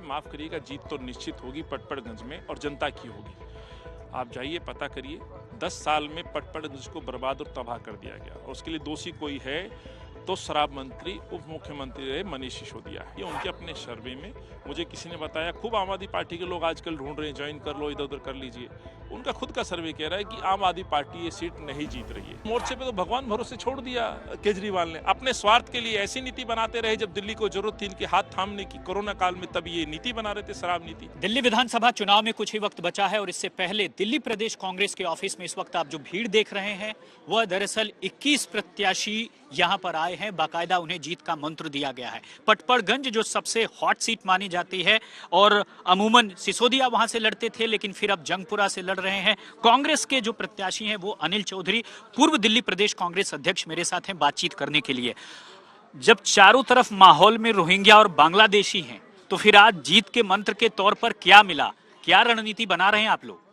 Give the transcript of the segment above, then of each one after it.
माफ़ करिएगा, जीत तो निश्चित होगी पटपड़गंज में और जनता की होगी। आप जाइए, पता करिए, 10 साल में पटपड़गंज को बर्बाद और तबाह कर दिया गया और उसके लिए दोषी कोई है तो शराब मंत्री, उप मुख्यमंत्री रहे मनीष सिसोदिया। ये उनके अपने सर्वे में मुझे किसी ने बताया, खूब आम आदमी पार्टी के लोग आजकल ढूंढ रहे हैं, ज्वाइन कर लो, इधर उधर कर लीजिए। उनका खुद का सर्वे कह रहा है कि आम आदमी पार्टी ये सीट नहीं जीत रही है। मोर्चे पे तो भगवान भरोसे छोड़ दिया केजरीवाल ने। अपने स्वार्थ के लिए ऐसी नीति बनाते रहे, जब दिल्ली को जरूरत थी इनके हाथ थामने की कोरोना काल में, तब ये नीति बना रहे थे, शराब नीति। दिल्ली विधानसभा चुनाव में कुछ ही वक्त बचा है और इससे पहले दिल्ली प्रदेश कांग्रेस के ऑफिस में इस वक्त आप जो भीड़ देख रहे हैं वह दरअसल 21 प्रत्याशी यहां पर आए हैं। बाकायदा उन्हें जीत का मंत्र दिया गया है। पटपड़गंज जो सबसे हॉट सीट मानी जाती है और अमूमन सिसोदिया वहां से लड़ते थे, लेकिन फिर अब जंगपुरा से लड़ रहे हैं। कांग्रेस के जो प्रत्याशी हैं वो अनिल चौधरी, पूर्व दिल्ली प्रदेश कांग्रेस अध्यक्ष, मेरे साथ हैं बातचीत करने के लिए। जब चारों तरफ माहौल में रोहिंग्या और बांग्लादेशी हैं, तो फिर आज जीत के मंत्र के तौर पर क्या मिला, क्या रणनीति बना रहे हैं आप लोग?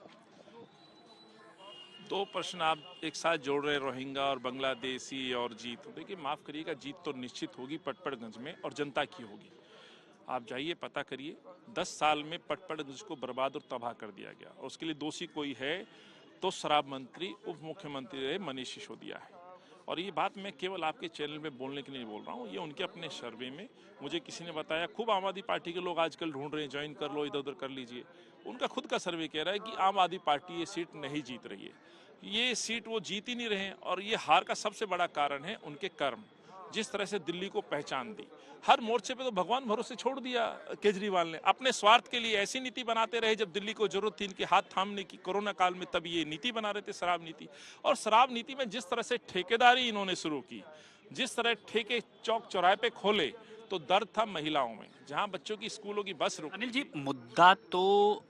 दो प्रश्न आप एक साथ जोड़ रहे हैं, रोहिंग्या और बांग्लादेशी और जीत। देखिए, माफ करिएगा, जीत तो निश्चित होगी पटपड़गंज में और जनता की होगी। आप जाइए, पता करिए, 10 साल में पटपड़गंज को बर्बाद और तबाह कर दिया गया और उसके लिए दोषी कोई है तो शराब मंत्री, उप मुख्यमंत्री रहे मनीष सिसोदिया है। और ये बात मैं केवल आपके चैनल में बोलने के लिए नहीं बोल रहा हूँ, ये उनके अपने सर्वे में मुझे किसी ने बताया, खूब आम आदमी पार्टी के लोग आजकल ढूंढ रहे हैं, ज्वाइन कर लो, इधर उधर कर लीजिए। उनका खुद का सर्वे कह रहा है कि आम आदमी पार्टी ये सीट नहीं जीत रही है। ये सीट वो जीत ही नहीं रहे हैं और ये हार का सबसे बड़ा कारण है उनके कर्म। जिस तरह से दिल्ली को पहचान दी, हर मोर्चे पे तो भगवान भरोसे छोड़ दिया केजरीवाल ने। अपने स्वार्थ के लिए ऐसी नीति बनाते रहे, जब दिल्ली को जरूरत थी इनके हाथ थामने की कोरोना काल में, तब ये नीति बना रहे थे, शराब नीति। और शराब नीति में जिस तरह से ठेकेदारी इन्होंने शुरू की, जिस तरह ठेके चौक चौराहे पे खोले, तो दर्द था महिलाओं में, जहां बच्चों की स्कूलों की बस रुक। अनिल जी, मुद्दा तो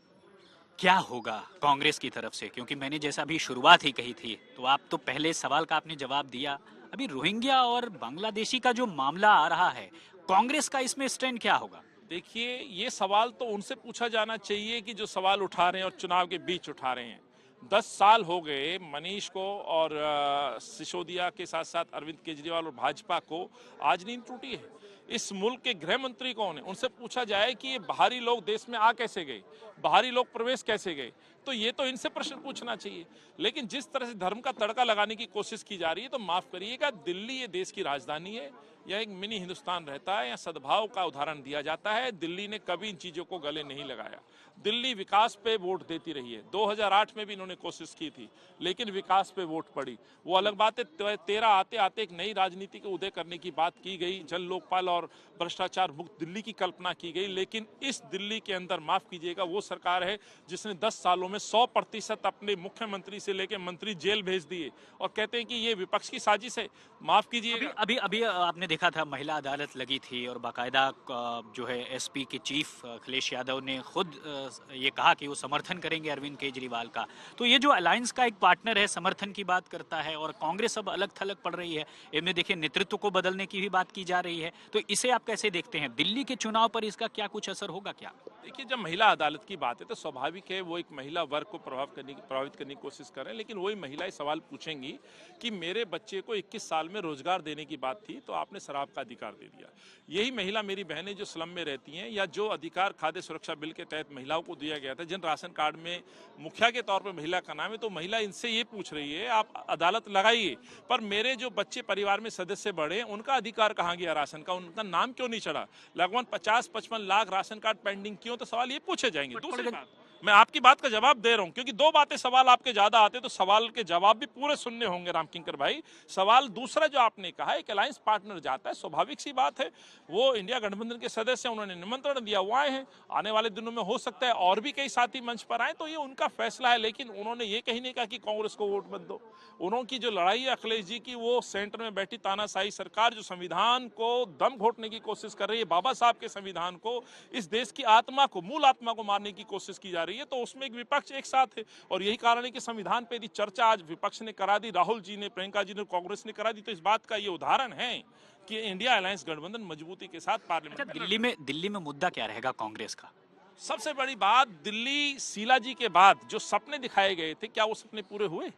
क्या होगा कांग्रेस की तरफ से? क्योंकि मैंने जैसा अभी शुरुआत ही कही थी, तो आप तो पहले सवाल का आपने जवाब दिया। अभी रोहिंग्या और बांग्लादेशी का जो मामला आ रहा है, कांग्रेस का इसमें स्टैंड क्या होगा? देखिए, ये सवाल तो उनसे पूछा जाना चाहिए कि जो सवाल उठा रहे हैं और चुनाव के बीच उठा रहे हैं। 10 साल हो गए मनीष को और सिसोदिया के साथ साथ अरविंद केजरीवाल और भाजपा को, आज नींद टूटी है। इस मुल्क के गृह मंत्री कौन है? उनसे पूछा जाए कि ये बाहरी लोग देश में आ कैसे गए, बाहरी लोग प्रवेश कैसे गए, तो ये तो इनसे प्रश्न पूछना चाहिए। लेकिन जिस तरह से धर्म का तड़का लगाने की कोशिश की जा रही है, तो माफ करिएगा, दिल्ली ये देश की राजधानी है, यह एक मिनी हिंदुस्तान रहता है, यहाँ सद्भाव का उदाहरण दिया जाता है। दिल्ली ने कभी इन चीजों को गले नहीं लगाया। दिल्ली विकास पे वोट देती रही है। 2008 में भी इन्होंने कोशिश की थी, लेकिन विकास पे वोट पड़ी। वो अलग बात है, 13 आते आते एक नई राजनीति के उदय करने की बात की गई, जन लोकपाल और भ्रष्टाचार मुक्त दिल्ली की कल्पना की गई। लेकिन इस दिल्ली के अंदर, माफ कीजिएगा, वो सरकार है जिसने 10 सालों में 100% अपने मुख्यमंत्री से लेकर मंत्री जेल भेज दिए और कहते हैं कि ये विपक्ष की साजिश है। माफ कीजिएगा, अभी आपने देखा था महिला अदालत लगी थी और बाकायदा जो है एसपी के चीफ अखिलेश यादव ने खुद ये कहा कि वो समर्थन करेंगे अरविंद केजरीवाल का। तो ये जो अलायंस का एक पार्टनर है, समर्थन की बात करता है और कांग्रेस अब अलग थलग पड़ रही है, इनमें देखिए नेतृत्व को बदलने की भी बात की जा रही है, तो इसे आप कैसे देखते हैं? दिल्ली के चुनाव पर इसका क्या कुछ असर होगा क्या? देखिए, जब महिला अदालत की बात है तो स्वाभाविक है वो एक महिला वर्ग को प्रभावित करने की कोशिश कर रहे हैं। लेकिन वही महिलाएं सवाल पूछेंगी कि मेरे बच्चे को 21 साल में रोजगार देने की बात थी, तो आपने शराब का अधिकार दे दिया। यही महिला मेरी बहनें जो स्लम में रहती हैं, या जो अधिकार खाद्य सुरक्षा बिल के तहत महिलाओं को दिया गया था, जिन राशन कार्ड में मुखिया के तौर पर महिला का नाम है, तो महिला इनसे ये पूछ रही है, आप अदालत लगाइए, पर मेरे जो बच्चे परिवार में सदस्य बढ़े, उनका अधिकार कहाँ गया राशन का, उनका नाम क्यों नहीं चढ़ा? लगभग 50-55 लाख राशन कार्ड पेंडिंग क्यों? तो सवाल ये पूछे जाएंगे। दूसरी बात, मैं आपकी बात का जवाब दे रहा हूं, क्योंकि दो बातें सवाल आपके ज्यादा आते, तो सवाल के जवाब भी पूरे सुनने होंगे रामकिंकर भाई। सवाल दूसरा जो आपने कहा, एक अलायंस पार्टनर जाता है, स्वाभाविक सी बात है, वो इंडिया गठबंधन के सदस्य, उन्होंने निमंत्रण दिया, वो आए हैं। आने वाले दिनों में हो सकता है और भी कई साथी मंच पर आए, तो ये उनका फैसला है। लेकिन उन्होंने ये कहीं नहीं कहा कि कांग्रेस को वोट मत दो। उन्होंने जो लड़ाई है अखिलेश जी की, वो सेंटर में बैठी तानाशाही सरकार जो संविधान को दम घोटने की कोशिश कर रही है, बाबा साहब के संविधान को, इस देश की आत्मा को, मूल आत्मा को मारने की कोशिश की जा रही है, तो उसमें एक विपक्ष एक साथ है। और यही कारण है कि संविधान पे यदि चर्चा आज विपक्ष ने करा दी, राहुल जी ने, प्रियंका जी ने, कांग्रेस ने करा दी, तो इस बात का ये उदाहरण है कि इंडिया अलायंस गठबंधन मजबूती के साथ पार्लियामेंट। दिल्ली में मुद्दा क्या रहेगा कांग्रेस का? सबसे बड़ी बात, दिल्ली शीला जी के बाद जो सपने दिखाए गए थे, क्या वो सपने पूरे हुए?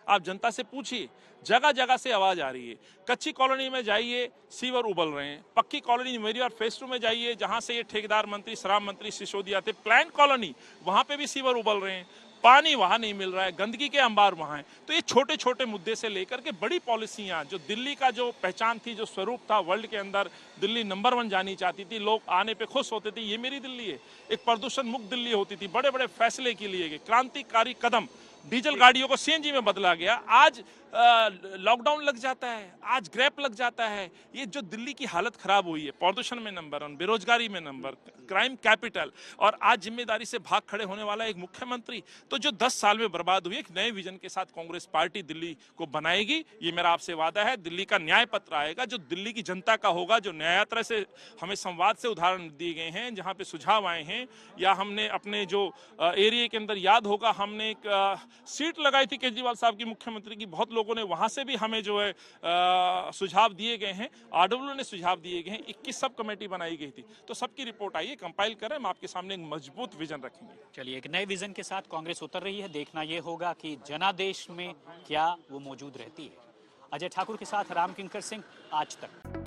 आप जनता से पूछिए, जगह जगह से आवाज आ रही है। कच्ची कॉलोनी में जाइए, सीवर उबल रहे हैं। पक्की कॉलोनी मेरी और फेस 2 में जाइए, जहां से ये ठेकेदार मंत्री, शराब मंत्री सिसोदिया थे, प्लान कॉलोनी, वहां पे भी सीवर उबल रहे हैं। पानी वहां नहीं मिल रहा है, गंदगी के अंबार वहां है। तो ये छोटे छोटे मुद्दे से लेकर के बड़ी पॉलिसियां, जो दिल्ली का जो पहचान थी, जो स्वरूप था वर्ल्ड के अंदर, दिल्ली नंबर 1 जानी चाहती थी, लोग आने पे खुश होते थे, ये मेरी दिल्ली है। एक प्रदूषण मुक्त दिल्ली होती थी, बड़े बड़े फैसले के लिए गए, क्रांतिकारी कदम, डीजल गाड़ियों को सीएनजी में बदला गया। आज लॉकडाउन लग जाता है, आज ग्रैप लग जाता है। ये जो दिल्ली की हालत खराब हुई है, प्रदूषण में नंबर 1, बेरोजगारी में नंबर, क्राइम कैपिटल, और आज जिम्मेदारी से भाग खड़े होने वाला एक मुख्यमंत्री, तो जो 10 साल में बर्बाद हुई, एक नए विजन के साथ कांग्रेस पार्टी दिल्ली को बनाएगी। ये मेरा आपसे वादा है। दिल्ली का न्याय पत्र आएगा, जो दिल्ली की जनता का होगा, जो न्याय यात्रा से हमें संवाद से उदाहरण दिए गए हैं, जहां पे सुझाव आए हैं, या हमने अपने जो एरिया के अंदर, याद होगा हमने एक सीट लगाई थी केजरीवाल साहब की, मुख्यमंत्री की, बहुत लोगों ने वहां से भी हमें जो है सुझाव दिए गए हैं, आरडब्ल्यू ने सुझाव दिए गए हैं, 21 सब कमेटी बनाई गई थी। तो सबकी रिपोर्ट आई है, कंपाइल करें, हम आपके सामने एक मजबूत विजन रखेंगे। चलिए, एक नए विजन के साथ कांग्रेस उतर रही है। देखना यह होगा कि जनादेश में क्या वो मौजूद रहती है। अजय ठाकुर के साथ राम किंकर सिंह, आज तक।